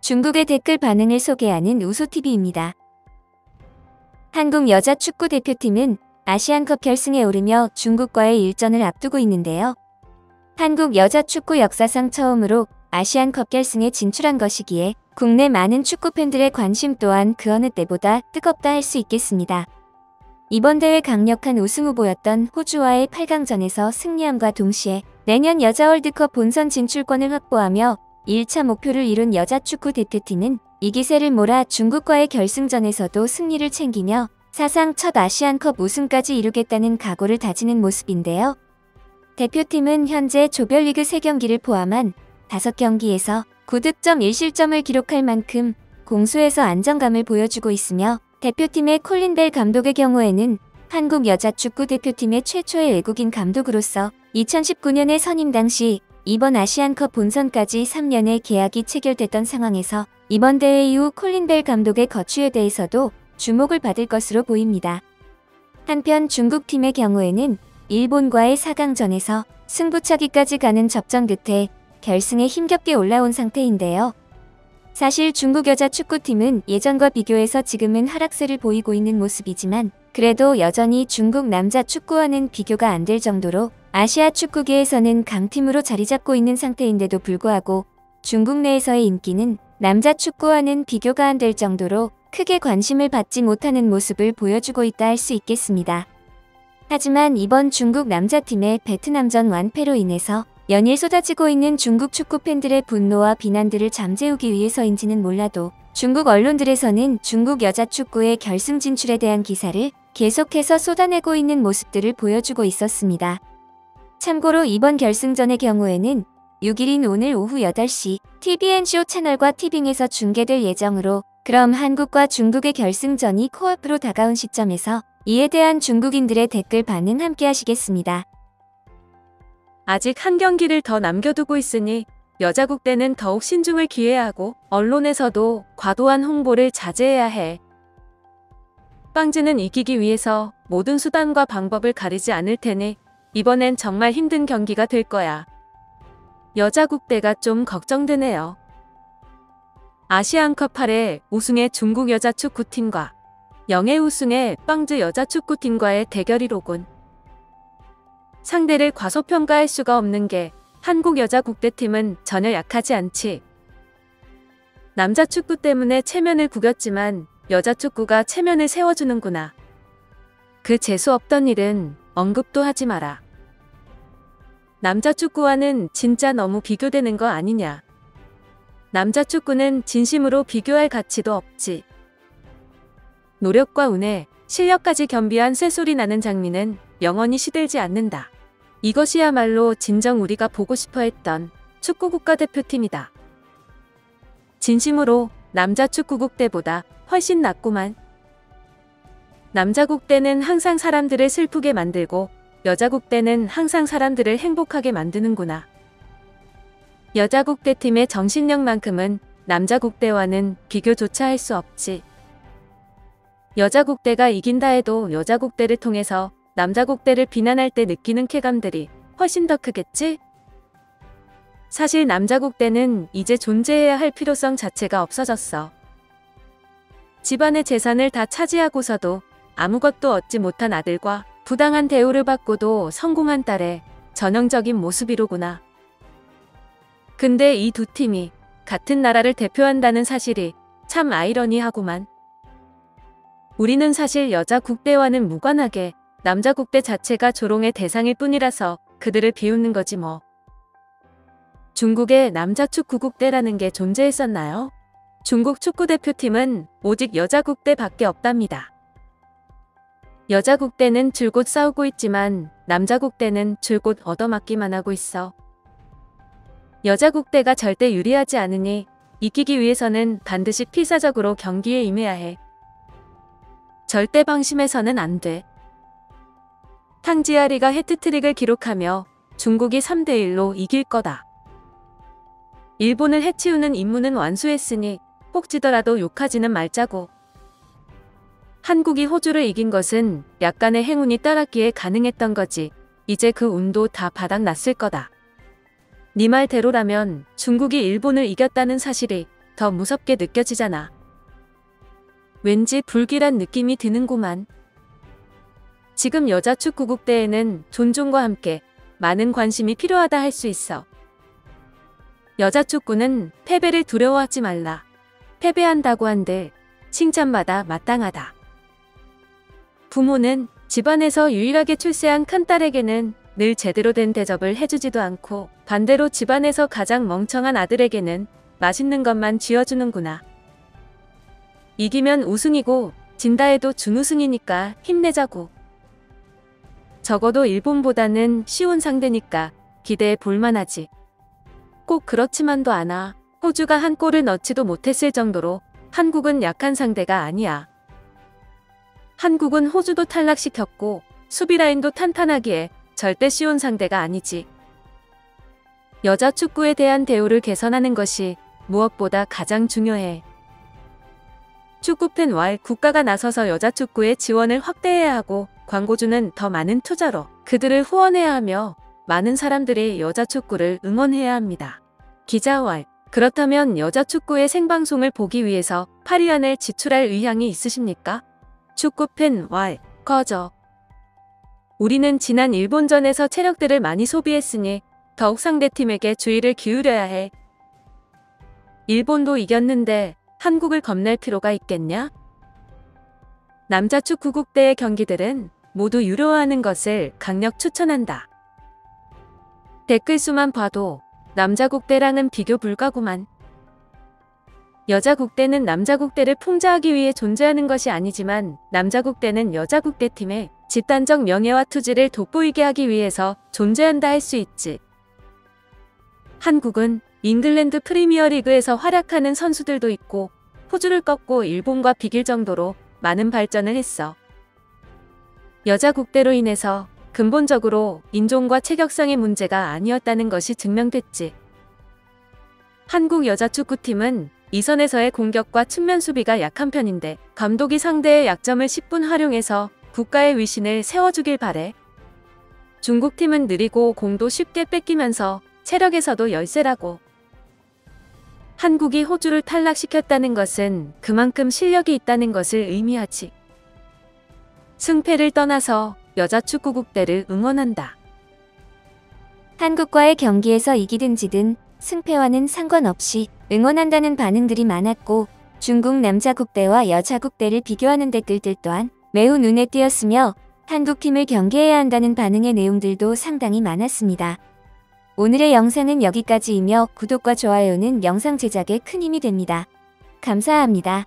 중국의 댓글 반응을 소개하는 우소TV입니다. 한국 여자 축구 대표팀은 아시안컵 결승에 오르며 중국과의 일전을 앞두고 있는데요. 한국 여자 축구 역사상 처음으로 아시안컵 결승에 진출한 것이기에 국내 많은 축구 팬들의 관심 또한 그 어느 때보다 뜨겁다 할 수 있겠습니다. 이번 대회 강력한 우승 후보였던 호주와의 8강전에서 승리함과 동시에 내년 여자 월드컵 본선 진출권을 확보하며 1차 목표를 이룬 여자 축구 대표팀은 이 기세를 몰아 중국과의 결승전에서도 승리를 챙기며 사상 첫 아시안컵 우승까지 이루겠다는 각오를 다지는 모습인데요. 대표팀은 현재 조별리그 3경기를 포함한 5경기에서 9득점 1실점을 기록할 만큼 공수에서 안정감을 보여주고 있으며 대표팀의 콜린 벨 감독의 경우에는 한국 여자 축구 대표팀의 최초의 외국인 감독으로서 2019년에 선임 당시 이번 아시안컵 본선까지 3년의 계약이 체결됐던 상황에서 이번 대회 이후 콜린 벨 감독의 거취에 대해서도 주목을 받을 것으로 보입니다. 한편 중국팀의 경우에는 일본과의 4강전에서 승부차기까지 가는 접전 끝에 결승에 힘겹게 올라온 상태인데요. 사실 중국 여자 축구팀은 예전과 비교해서 지금은 하락세를 보이고 있는 모습이지만 그래도 여전히 중국 남자 축구와는 비교가 안 될 정도로 아시아 축구계에서는 강팀으로 자리잡고 있는 상태인데도 불구하고 중국 내에서의 인기는 남자 축구와는 비교가 안 될 정도로 크게 관심을 받지 못하는 모습을 보여주고 있다 할 수 있겠습니다. 하지만 이번 중국 남자팀의 베트남전 완패로 인해서 연일 쏟아지고 있는 중국 축구 팬들의 분노와 비난들을 잠재우기 위해서인지는 몰라도 중국 언론들에서는 중국 여자 축구의 결승 진출에 대한 기사를 계속해서 쏟아내고 있는 모습들을 보여주고 있었습니다. 참고로 이번 결승전의 경우에는 6일인 오늘 오후 8시 TVNCO 채널과 티빙에서 중계될 예정으로 그럼 한국과 중국의 결승전이 코앞으로 다가온 시점에서 이에 대한 중국인들의 댓글 반응 함께 하시겠습니다. 아직 한 경기를 더 남겨두고 있으니 여자 국대는 더욱 신중을 기해야 하고 언론에서도 과도한 홍보를 자제해야 해. 빵즈는 이기기 위해서 모든 수단과 방법을 가리지 않을 테니 이번엔 정말 힘든 경기가 될 거야. 여자 국대가 좀 걱정되네요. 아시안컵 8회 우승의 중국 여자 축구팀과 영예 우승의 빵즈 여자 축구팀과의 대결이로군. 상대를 과소평가할 수가 없는 게 한국 여자 국대팀은 전혀 약하지 않지. 남자 축구 때문에 체면을 구겼지만 여자 축구가 체면을 세워주는구나. 그 재수 없던 일은 언급도 하지 마라. 남자 축구와는 진짜 너무 비교되는 거 아니냐. 남자 축구는 진심으로 비교할 가치도 없지. 노력과 운에 실력까지 겸비한 쇳소리 나는 장미는 영원히 시들지 않는다. 이것이야말로 진정 우리가 보고 싶어 했던 축구 국가대표팀이다. 진심으로 남자 축구 국대보다 훨씬 낫구만. 남자 국대는 항상 사람들을 슬프게 만들고 여자 국대는 항상 사람들을 행복하게 만드는구나. 여자 국대팀의 정신력만큼은 남자 국대와는 비교조차 할 수 없지. 여자 국대가 이긴다 해도 여자 국대를 통해서 남자 국대를 비난할 때 느끼는 쾌감들이 훨씬 더 크겠지? 사실 남자 국대는 이제 존재해야 할 필요성 자체가 없어졌어. 집안의 재산을 다 차지하고서도 아무것도 얻지 못한 아들과 부당한 대우를 받고도 성공한 딸의 전형적인 모습이로구나. 근데 이 두 팀이 같은 나라를 대표한다는 사실이 참 아이러니하구만. 우리는 사실 여자 국대와는 무관하게 남자 국대 자체가 조롱의 대상일 뿐이라서 그들을 비웃는 거지 뭐. 중국에 남자 축구 국대라는 게 존재했었나요? 중국 축구 대표팀은 오직 여자 국대밖에 없답니다. 여자 국대는 줄곧 싸우고 있지만 남자 국대는 줄곧 얻어맞기만 하고 있어. 여자 국대가 절대 유리하지 않으니 이기기 위해서는 반드시 필사적으로 경기에 임해야 해. 절대 방심해서는 안 돼. 탕지아리가 해트트릭을 기록하며 중국이 3대1로 이길 거다. 일본을 해치우는 임무는 완수했으니 혹 지더라도 욕하지는 말자고. 한국이 호주를 이긴 것은 약간의 행운이 따랐기에 가능했던 거지. 이제 그 운도 다 바닥났을 거다. 네 말대로라면 중국이 일본을 이겼다는 사실이 더 무섭게 느껴지잖아. 왠지 불길한 느낌이 드는구만. 지금 여자 축구 국대에는 존중과 함께 많은 관심이 필요하다 할 수 있어. 여자 축구는 패배를 두려워하지 말라. 패배한다고 한들 칭찬받아 마땅하다. 부모는 집안에서 유일하게 출세한 큰딸에게는 늘 제대로 된 대접을 해주지도 않고 반대로 집안에서 가장 멍청한 아들에게는 맛있는 것만 쥐어주는구나. 이기면 우승이고 진다 해도 준우승이니까 힘내자고. 적어도 일본보다는 쉬운 상대니까 기대해 볼만하지. 꼭 그렇지만도 않아. 호주가 한 골을 넣지도 못했을 정도로 한국은 약한 상대가 아니야. 한국은 호주도 탈락시켰고 수비 라인도 탄탄하기에 절대 쉬운 상대가 아니지. 여자 축구에 대한 대우를 개선하는 것이 무엇보다 가장 중요해. 축구팬 왈 국가가 나서서 여자 축구의 지원을 확대해야 하고 광고주는 더 많은 투자로 그들을 후원해야 하며 많은 사람들이 여자 축구를 응원해야 합니다. 기자 왈 그렇다면 여자 축구의 생방송을 보기 위해서 8위안을 지출할 의향이 있으십니까? 축구팬 왈 꺼져. 우리는 지난 일본전에서 체력들을 많이 소비했으니 더욱 상대팀에게 주의를 기울여야 해. 일본도 이겼는데 한국을 겁낼 필요가 있겠냐? 남자 축구 국대의 경기들은 모두 유료화하는 것을 강력 추천한다. 댓글 수만 봐도 남자 국대랑은 비교 불가구만. 여자 국대는 남자 국대를 풍자하기 위해 존재하는 것이 아니지만 남자 국대는 여자 국대팀의 집단적 명예와 투지를 돋보이게 하기 위해서 존재한다 할 수 있지. 한국은 잉글랜드 프리미어리그에서 활약하는 선수들도 있고 호주를 꺾고 일본과 비길 정도로 많은 발전을 했어. 여자 국대로 인해서 근본적으로 인종과 체격상의 문제가 아니었다는 것이 증명됐지. 한국 여자 축구팀은 이선에서의 공격과 측면 수비가 약한 편인데 감독이 상대의 약점을 10분 활용해서 국가의 위신을 세워주길 바래. 중국팀은 느리고 공도 쉽게 뺏기면서 체력에서도 열세라고. 한국이 호주를 탈락시켰다는 것은 그만큼 실력이 있다는 것을 의미하지. 승패를 떠나서 여자 축구 국대를 응원한다. 한국과의 경기에서 이기든 지든 승패와는 상관없이 응원한다는 반응들이 많았고 중국 남자 국대와 여자 국대를 비교하는 댓글들 또한 매우 눈에 띄었으며 한국팀을 경계해야 한다는 반응의 내용들도 상당히 많았습니다. 오늘의 영상은 여기까지이며 구독과 좋아요는 영상 제작에 큰 힘이 됩니다. 감사합니다.